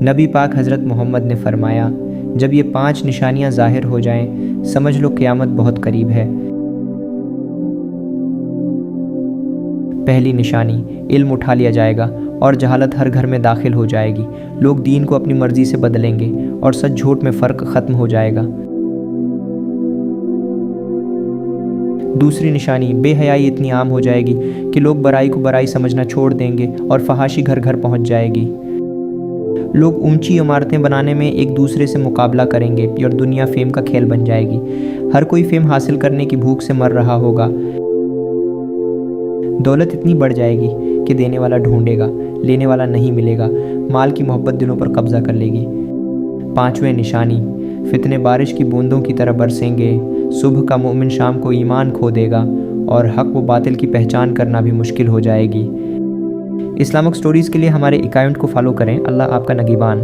نبی پاک حضرت محمد نے فرمایا، جب یہ 5 نشانیاں ظاہر ہو جائیں سمجھ لو قیامت بہت قریب ہے۔ پہلی نشانی، علم اٹھا لیا جائے گا اور جہالت ہر گھر میں داخل ہو جائے گی۔ لوگ دین کو اپنی مرضی سے بدلیں گے اور سچ جھوٹ میں فرق ختم ہو جائے گا۔ دوسری نشانی، بے حیائی اتنی عام ہو جائے گی کہ لوگ برائی کو برائی سمجھنا چھوڑ دیں گے اور فحاشی گھر گھر پہنچ جائے گی۔ لوگ اونچی عمارتیں بنانے میں ایک دوسرے سے مقابلہ کریں گے اور دنیا فیم کا کھیل بن جائے گی۔ ہر کوئی فیم حاصل کرنے کی بھوک سے مر رہا ہوگا۔ دولت اتنی بڑھ جائے گی کہ دینے والا ڈھونڈے گا، لینے والا نہیں ملے گا۔ مال کی محبت دلوں پر قبضہ کر لے گی۔ پانچویں نشانی، فتنے بارش کی بوندوں کی طرح برسیں گے۔ صبح کا مومن شام کو ایمان کھو دے گا اور حق و باطل کی پہچان کرنا بھی مشکل ہو جائے گی۔ اسلامک سٹوریز کے لیے ہمارے اکاؤنٹ کو فالو کریں۔ اللہ آپ کا نگہبان۔